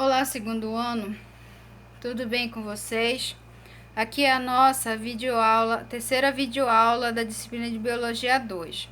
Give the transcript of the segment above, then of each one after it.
Olá, segundo ano, tudo bem com vocês? Aqui é a nossa videoaula, terceira videoaula da disciplina de Biologia 2.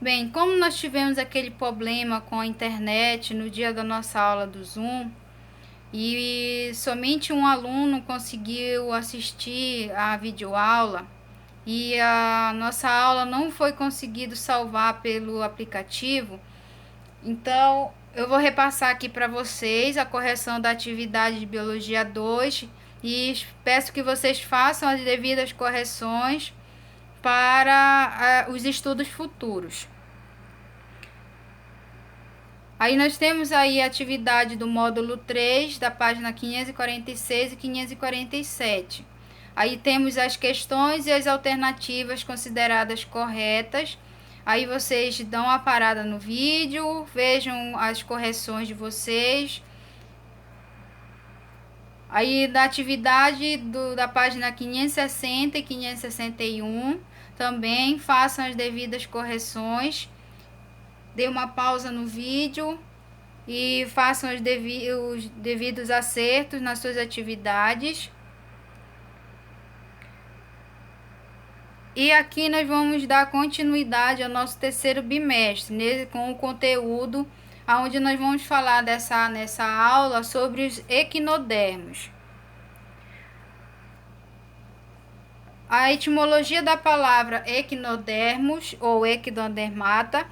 Bem, como nós tivemos aquele problema com a internet no dia da nossa aula do Zoom e somente um aluno conseguiu assistir a videoaula e a nossa aula não foi conseguido salvar pelo aplicativo, então, eu vou repassar aqui para vocês a correção da atividade de Biologia 2 e peço que vocês façam as devidas correções para os estudos futuros. Aí nós temos aí a atividade do módulo 3, da página 546 e 547. Aí temos as questões e as alternativas consideradas corretas. Aí vocês dão uma parada no vídeo, vejam as correções de vocês. Aí da atividade da página 560 e 561, também façam as devidas correções. Dê uma pausa no vídeo e façam os devidos acertos nas suas atividades. E aqui nós vamos dar continuidade ao nosso terceiro bimestre, com o conteúdo onde nós vamos falar nessa aula sobre os equinodermos. A etimologia da palavra equinodermos ou equinodermata,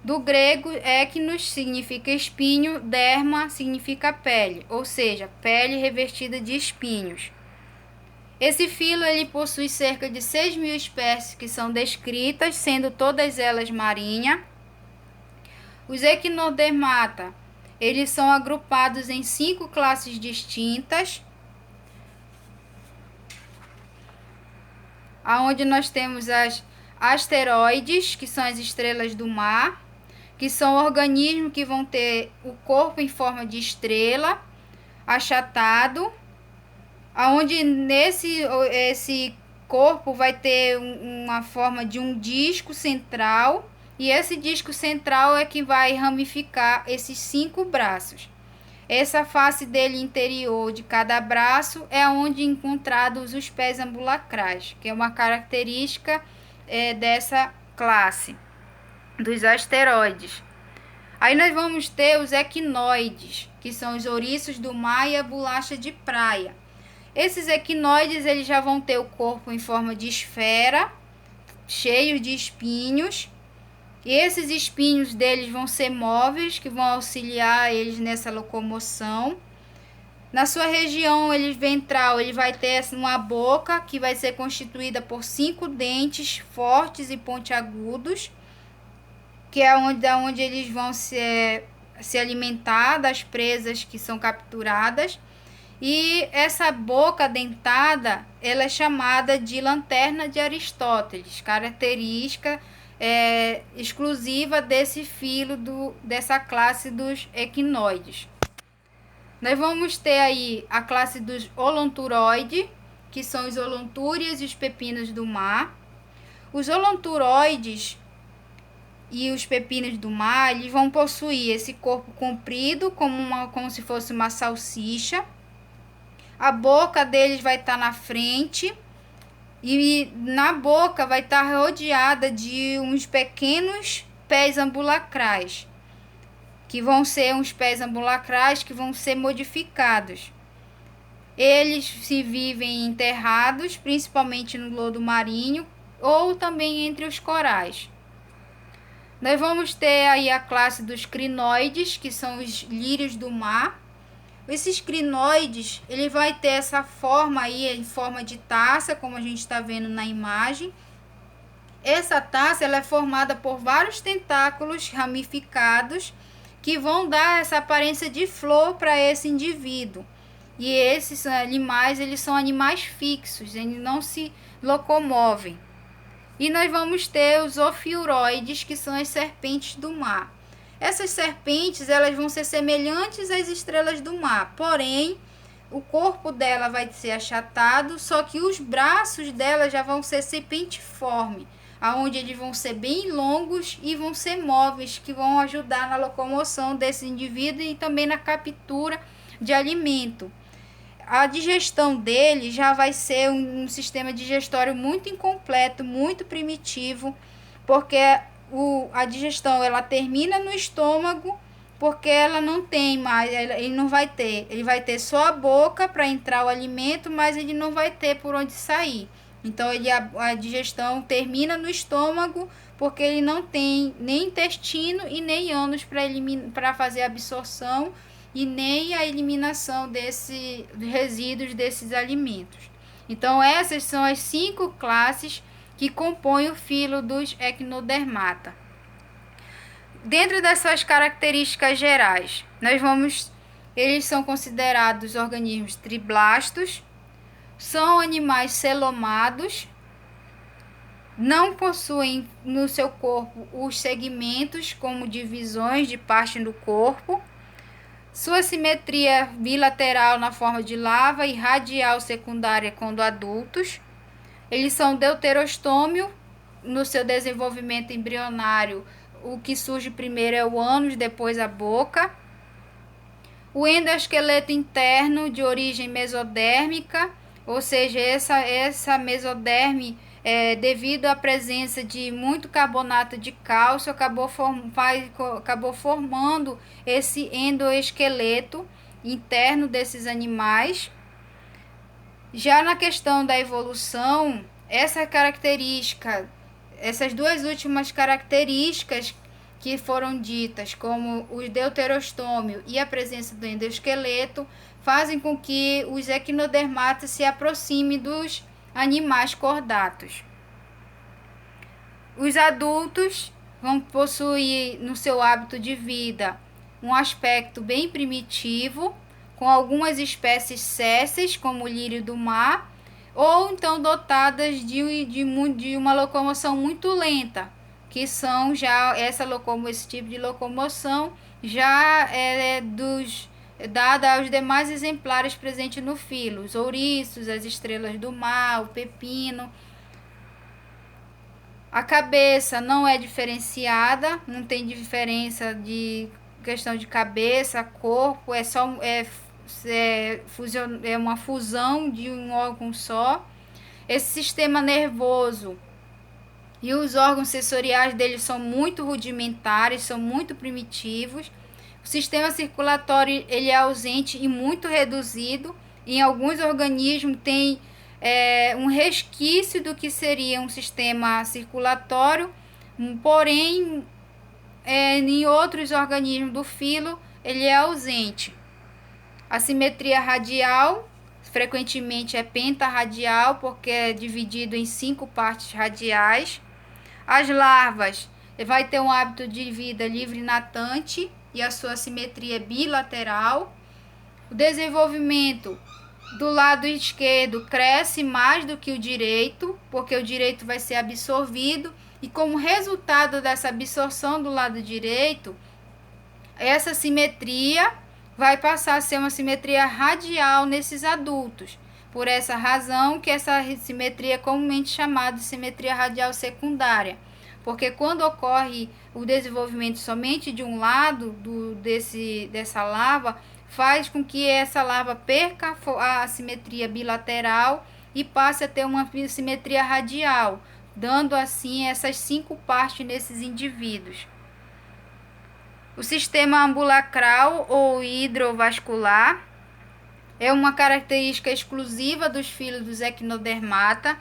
do grego equinos significa espinho, derma significa pele, ou seja, pele revestida de espinhos. Esse filo ele possui cerca de 6.000 espécies que são descritas, sendo todas elas marinhas. Os equinodermata, eles são agrupados em 5 classes distintas, onde nós temos as asteroides, que são as estrelas do mar, que são organismos que vão ter o corpo em forma de estrela, achatado, onde esse corpo vai ter uma forma de um disco central, e esse disco central é que vai ramificar esses 5 braços. Essa face dele interior de cada braço é onde encontrados os pés ambulacrais, que é uma característica dessa classe dos asteroides. Aí nós vamos ter os equinoides, que são os ouriços do mar e a bolacha de praia. Esses equinoides eles já vão ter o corpo em forma de esfera, cheio de espinhos. E esses espinhos deles vão ser móveis, que vão auxiliar eles nessa locomoção. Na sua região ventral, ele vai ter uma boca que vai ser constituída por 5 dentes fortes e pontiagudos, que é onde eles vão se alimentar das presas que são capturadas. E essa boca dentada, ela é chamada de lanterna de Aristóteles, característica exclusiva desse filo dessa classe dos equinoides. Nós vamos ter aí a classe dos holonturoides, que são os holontúrias e os pepinos do mar. Os holonturoides e os pepinos do mar, eles vão possuir esse corpo comprido, como se fosse uma salsicha. A boca deles vai estar na frente e na boca vai estar rodeada de uns pequenos pés ambulacrais, que vão ser uns pés ambulacrais que vão ser modificados. Eles se vivem enterrados, principalmente no lodo marinho ou também entre os corais. Nós vamos ter aí a classe dos crinoides, que são os lírios do mar. Esses crinoides, ele vai ter essa forma aí, em forma de taça, como a gente está vendo na imagem. Essa taça ela é formada por vários tentáculos ramificados que vão dar essa aparência de flor para esse indivíduo. E esses animais, eles são animais fixos, eles não se locomovem. E nós vamos ter os ofiuroides, que são as serpentes do mar. Essas serpentes, elas vão ser semelhantes às estrelas do mar, porém, o corpo dela vai ser achatado, só que os braços dela já vão ser serpentiforme, aonde eles vão ser bem longos e vão ser móveis, que vão ajudar na locomoção desse indivíduo e também na captura de alimento. A digestão dele já vai ser um sistema digestório muito incompleto, muito primitivo, porque a digestão ela termina no estômago, porque ela não tem mais, ele não vai ter, ele vai ter só a boca para entrar o alimento, mas ele não vai ter por onde sair. Então a digestão termina no estômago, porque ele não tem nem intestino e nem ânus para fazer a absorção e nem a eliminação desses resíduos desses alimentos. Então essas são as 5 classes que compõem o filo dos equinodermata. Dentro dessas características gerais, eles são considerados organismos triblastos, são animais celomados, não possuem no seu corpo os segmentos como divisões de parte do corpo, sua simetria bilateral na forma de larva e radial secundária quando adultos. Eles são deuterostômio, no seu desenvolvimento embrionário, o que surge primeiro é o ânus, depois a boca. O endoesqueleto interno de origem mesodérmica, ou seja, essa mesoderme, devido à presença de muito carbonato de cálcio, acabou formando esse endoesqueleto interno desses animais. Já na questão da evolução, essas duas últimas características que foram ditas, como o deuterostômio e a presença do endoesqueleto, fazem com que os equinodermatas se aproximem dos animais cordatos. Os adultos vão possuir no seu hábito de vida um aspecto bem primitivo, com algumas espécies sésseis, como o lírio do mar, ou então dotadas de uma locomoção muito lenta, que são já esse tipo de locomoção já dada aos demais exemplares presentes no filo, os ouriços, as estrelas do mar, o pepino. A cabeça não é diferenciada, não tem diferença de questão de cabeça, corpo, é uma fusão de um órgão só. Esse sistema nervoso e os órgãos sensoriais dele são muito rudimentares, são muito primitivos. O sistema circulatório ele é ausente e muito reduzido. Em alguns organismos tem um resquício do que seria um sistema circulatório, porém em outros organismos do filo ele é ausente. A simetria radial frequentemente é pentarradial, porque é dividido em 5 partes radiais. As larvas vai ter um hábito de vida livre natante e a sua simetria é bilateral. O desenvolvimento do lado esquerdo cresce mais do que o direito, porque o direito vai ser absorvido, e como resultado dessa absorção do lado direito, essa simetria vai passar a ser uma simetria radial nesses adultos. Por essa razão que essa simetria é comumente chamada de simetria radial secundária, porque quando ocorre o desenvolvimento somente de um lado dessa larva, faz com que essa larva perca a simetria bilateral e passe a ter uma simetria radial, dando assim essas 5 partes nesses indivíduos. O sistema ambulacral ou hidrovascular é uma característica exclusiva dos filos dos equinodermata.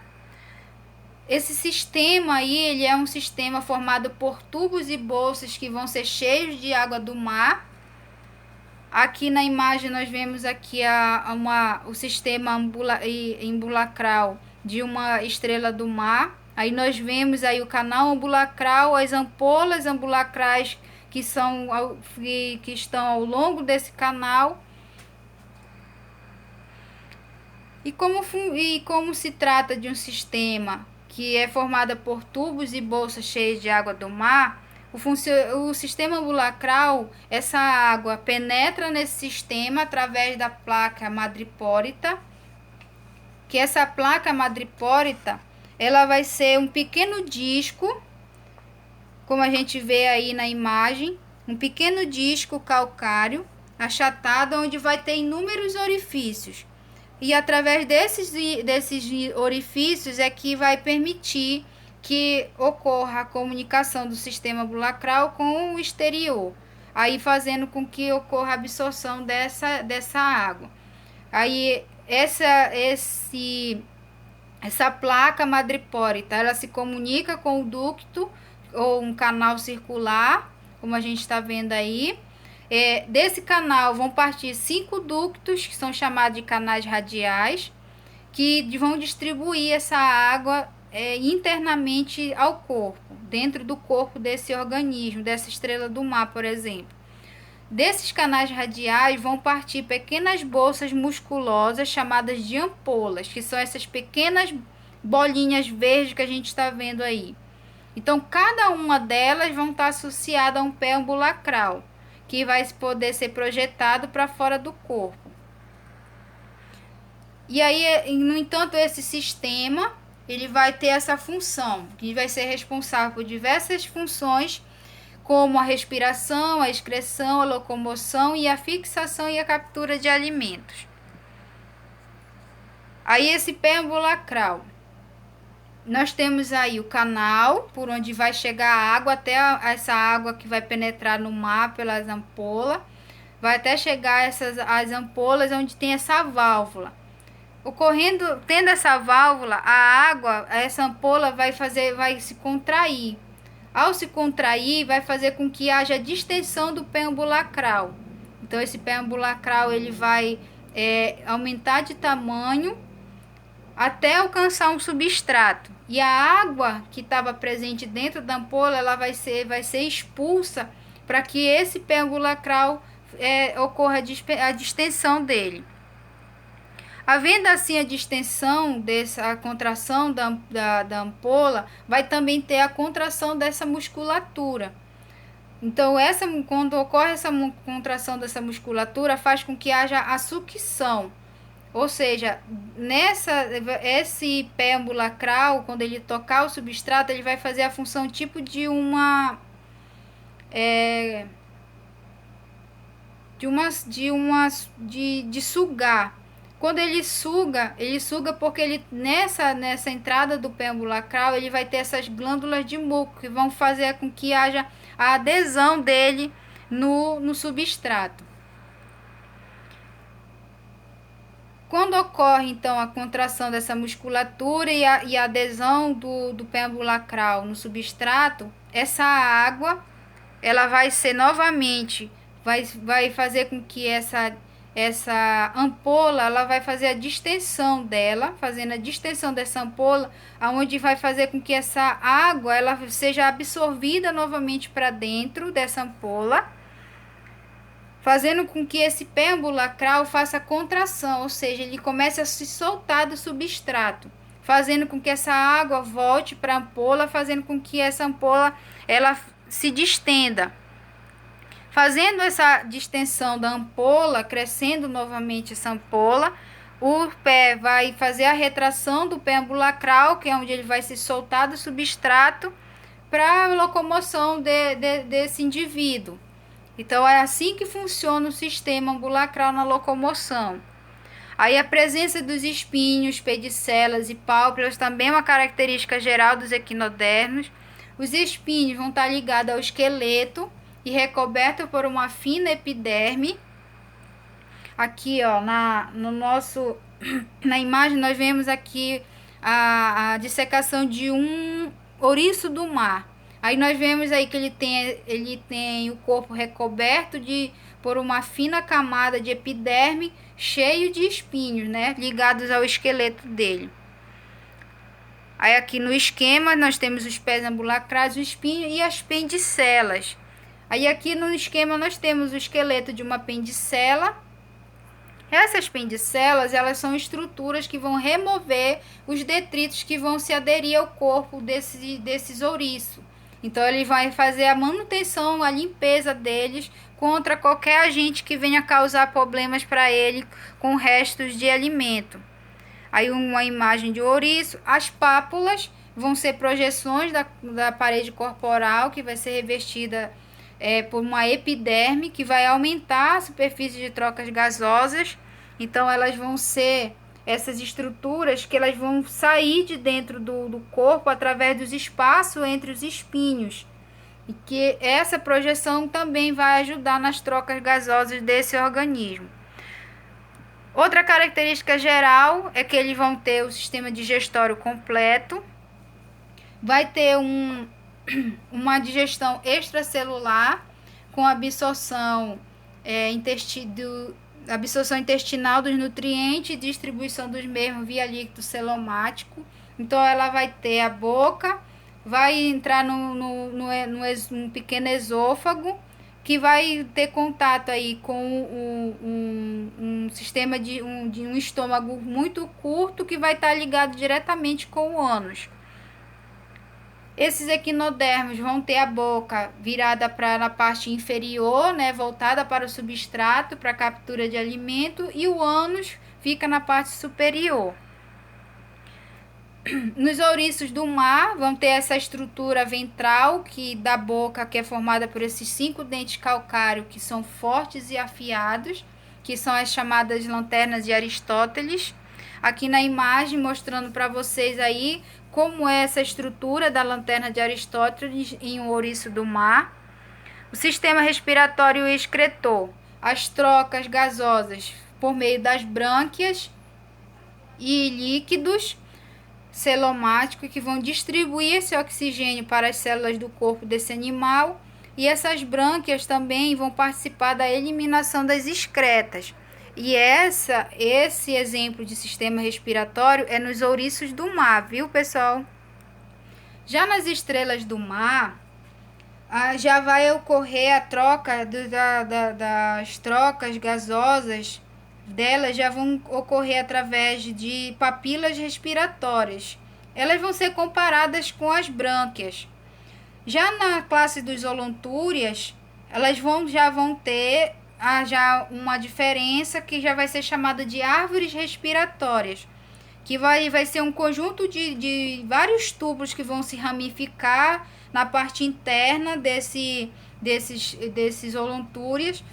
Esse sistema aí, ele é um sistema formado por tubos e bolsas que vão ser cheios de água do mar. Aqui na imagem nós vemos aqui o sistema ambulacral de uma estrela do mar. Aí nós vemos aí o canal ambulacral, as ampolas ambulacrais que estão ao longo desse canal. E como se trata de um sistema que é formado por tubos e bolsas cheias de água do mar, o sistema ambulacral, essa água penetra nesse sistema através da placa madrepórita, que essa placa madrepórita, ela vai ser um pequeno disco, como a gente vê aí na imagem, um pequeno disco calcário, achatado, onde vai ter inúmeros orifícios. E através desses orifícios é que vai permitir que ocorra a comunicação do sistema ambulacral com o exterior, aí fazendo com que ocorra a absorção dessa água. Aí essa placa madrepórita, ela se comunica com o ducto ou um canal circular, como a gente está vendo aí. Desse canal vão partir 5 ductos, que são chamados de canais radiais, que vão distribuir essa água internamente ao corpo, dentro do corpo desse organismo, dessa estrela do mar, por exemplo. Desses canais radiais vão partir pequenas bolsas musculosas chamadas de ampolas, que são essas pequenas bolinhas verdes que a gente está vendo aí. Então, cada uma delas vão estar associada a um pé ambulacral, que vai poder ser projetado para fora do corpo. E aí, no entanto, esse sistema ele vai ter essa função, que vai ser responsável por diversas funções, como a respiração, a excreção, a locomoção e a fixação e a captura de alimentos. Aí esse pé ambulacral, nós temos aí o canal, por onde vai chegar a água, até essa água que vai penetrar no mar pelas ampolas, vai até chegar as ampolas onde tem essa válvula. Tendo essa válvula, a água, essa ampola vai se contrair. Ao se contrair, vai fazer com que haja distensão do pé ambulacral. Então, esse pé ambulacral ele vai aumentar de tamanho até alcançar um substrato. E a água que estava presente dentro da ampola, ela vai ser expulsa para que esse pé ambulacral ocorra a distensão dele. Havendo assim a distensão, a contração da ampola, vai também ter a contração dessa musculatura. Então, quando ocorre essa contração dessa musculatura, faz com que haja a sucção. Ou seja, esse pé ambulacral, quando ele tocar o substrato, ele vai fazer a função tipo de sugar. Quando ele suga porque nessa entrada do pé ambulacral, ele vai ter essas glândulas de muco que vão fazer com que haja a adesão dele no substrato. Quando ocorre, então, a contração dessa musculatura e a adesão do pé ambulacral no substrato, essa água, ela vai ser novamente, vai fazer com que essa ampola, ela vai fazer a distensão dela, fazendo a distensão dessa ampola, aonde vai fazer com que essa água ela seja absorvida novamente para dentro dessa ampola, fazendo com que esse pé ambulacral faça a contração, ou seja, ele comece a se soltar do substrato, fazendo com que essa água volte para a ampola, fazendo com que essa ampola ela se distenda. Fazendo essa distensão da ampola, crescendo novamente essa ampola, o pé vai fazer a retração do pé ambulacral, que é onde ele vai se soltar do substrato, para a locomoção desse indivíduo. Então, é assim que funciona o sistema ambulacral na locomoção. Aí, a presença dos espinhos, pedicelas e pálpebras também é uma característica geral dos equinodermos. Os espinhos vão estar ligados ao esqueleto e recoberto por uma fina epiderme. Aqui, ó, na imagem nós vemos aqui a dissecação de um ouriço do mar. Aí nós vemos aí que ele tem o corpo recoberto por uma fina camada de epiderme cheio de espinhos, né, ligados ao esqueleto dele. Aí aqui no esquema nós temos os pés ambulacrais, o espinho e as pendicelas. Aí aqui no esquema nós temos o esqueleto de uma pendicela. Essas pendicelas, elas são estruturas que vão remover os detritos que vão se aderir ao corpo desses ouriços. Então ele vai fazer a manutenção, a limpeza deles contra qualquer agente que venha causar problemas para ele com restos de alimento. Aí uma imagem de ouriço. As pápulas vão ser projeções da parede corporal que vai ser revestida por uma epiderme, que vai aumentar a superfície de trocas gasosas. Então elas vão ser essas estruturas que elas vão sair de dentro do corpo através dos espaços entre os espinhos. E que essa projeção também vai ajudar nas trocas gasosas desse organismo. Outra característica geral é que eles vão ter o sistema digestório completo, vai ter uma digestão extracelular com absorção, absorção intestinal dos nutrientes e distribuição dos mesmos via líquido celomático. Então ela vai ter a boca, vai entrar num pequeno esôfago, que vai ter contato aí com um sistema de um estômago muito curto, que vai estar ligado diretamente com o ânus. Esses equinodermos vão ter a boca virada para a parte inferior, né, voltada para o substrato, para a captura de alimento, e o ânus fica na parte superior. Nos ouriços do mar vão ter essa estrutura ventral da boca, que é formada por esses 5 dentes calcários, que são fortes e afiados, que são as chamadas lanternas de Aristóteles. Aqui na imagem mostrando para vocês aí como é essa estrutura da lanterna de Aristóteles em um ouriço do mar. O sistema respiratório e excretor, as trocas gasosas por meio das brânquias e líquidos celomáticos, que vão distribuir esse oxigênio para as células do corpo desse animal, e essas brânquias também vão participar da eliminação das excretas. E esse exemplo de sistema respiratório é nos ouriços do mar, viu, pessoal? Já nas estrelas do mar, já vai ocorrer a troca das trocas gasosas delas, já vão ocorrer através de papilas respiratórias. Elas vão ser comparadas com as brânquias. Já na classe dos holontúrias, elas já vão ter já uma diferença, que já vai ser chamada de árvores respiratórias, que vai ser um conjunto de vários tubos que vão se ramificar na parte interna desses holontúrias,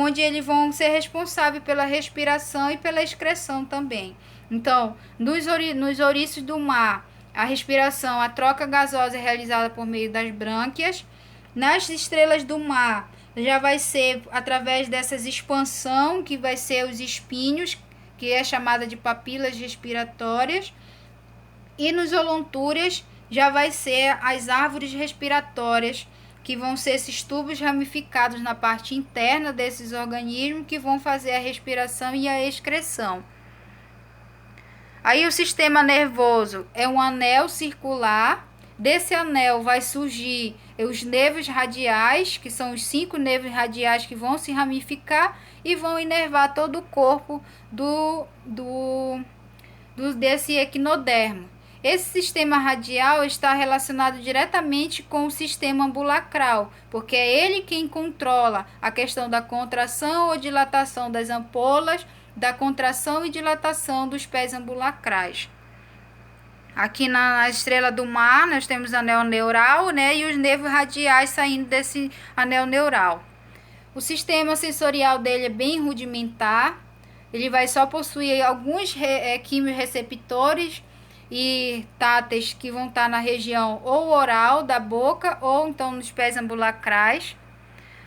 onde eles vão ser responsáveis pela respiração e pela excreção também. Então, nos ouriços do mar, a respiração, a troca gasosa é realizada por meio das brânquias. Nas estrelas do mar, já vai ser através dessas expansão, que vai ser os espinhos, que é chamada de papilas respiratórias. E nos holontúrias, já vai ser as árvores respiratórias, que vão ser esses tubos ramificados na parte interna desses organismos, que vão fazer a respiração e a excreção. Aí o sistema nervoso é um anel circular. Desse anel vai surgir os nervos radiais, que são os 5 nervos radiais que vão se ramificar e vão inervar todo o corpo desse equinodermo. Esse sistema radial está relacionado diretamente com o sistema ambulacral, porque é ele quem controla a questão da contração ou dilatação das ampolas, da contração e dilatação dos pés ambulacrais. Aqui na estrela do mar, nós temos anel neural, né, e os nervos radiais saindo desse anel neural. O sistema sensorial dele é bem rudimentar, ele vai só possuir alguns quimiorreceptores e táteis, que vão estar na região ou oral da boca ou então nos pés ambulacrais.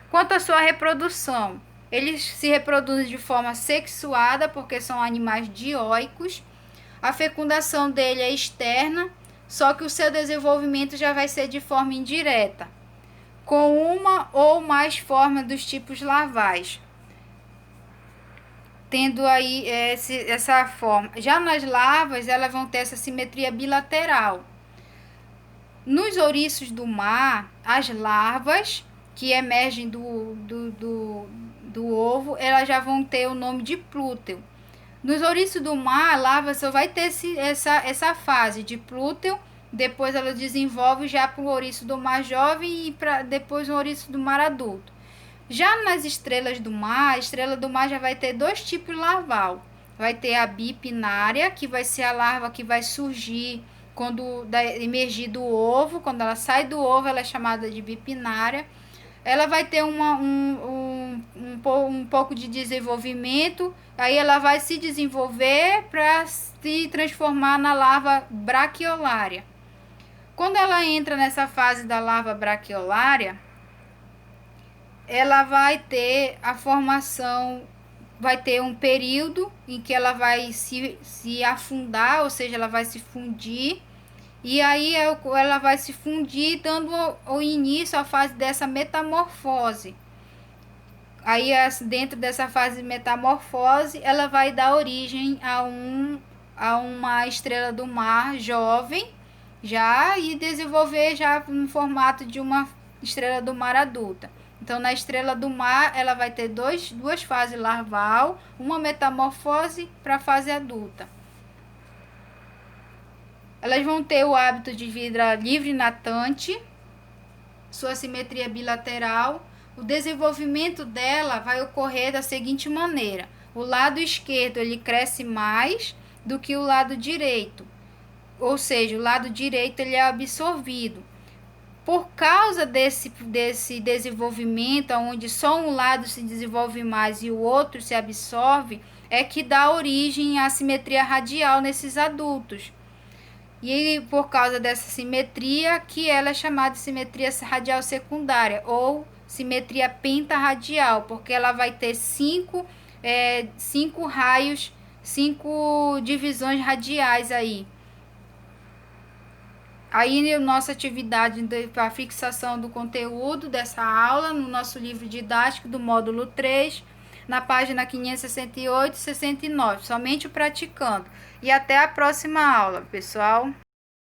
Quanto à sua reprodução, eles se reproduzem de forma sexuada, porque são animais dioicos. A fecundação dele é externa, só que o seu desenvolvimento já vai ser de forma indireta, com uma ou mais formas dos tipos larvais, tendo aí essa forma. Já nas larvas, elas vão ter essa simetria bilateral. Nos ouriços do mar, as larvas que emergem do ovo, elas já vão ter o nome de plúteo. Nos ouriços do mar, a larva só vai ter essa fase de plúteo, depois ela desenvolve já para o ouriço do mar jovem e depois o ouriço do mar adulto. Já nas estrelas do mar, a estrela do mar já vai ter 2 tipos larval. Vai ter a bipinária, que vai ser a larva que vai surgir quando emergir do ovo. Quando ela sai do ovo, ela é chamada de bipinária. ela vai ter um pouco de desenvolvimento, aí ela vai se desenvolver para se transformar na larva braquiolária. Quando ela entra nessa fase da larva braquiolária, ela vai ter a formação, vai ter um período em que ela vai se afundar, ou seja, ela vai se fundir, e aí ela vai se fundir, dando o início à fase dessa metamorfose. Aí, dentro dessa fase de metamorfose, ela vai dar origem a uma estrela do mar jovem, já, e desenvolver já no formato de uma estrela do mar adulta. Então, na estrela do mar, ela vai ter duas fases larval, uma metamorfose para a fase adulta. Elas vão ter o hábito de vida livre natante, sua simetria bilateral. O desenvolvimento dela vai ocorrer da seguinte maneira: o lado esquerdo ele cresce mais do que o lado direito, ou seja, o lado direito ele é absorvido. Por causa desse desenvolvimento, onde só um lado se desenvolve mais e o outro se absorve, é que dá origem à simetria radial nesses adultos. E por causa dessa simetria, que ela é chamada de simetria radial secundária ou simetria pentarradial, porque ela vai ter cinco raios, 5 divisões radiais aí. Aí, nossa atividade para fixação do conteúdo dessa aula, no nosso livro didático do módulo 3, na página 568 e 69, somente o praticando. E até a próxima aula, pessoal!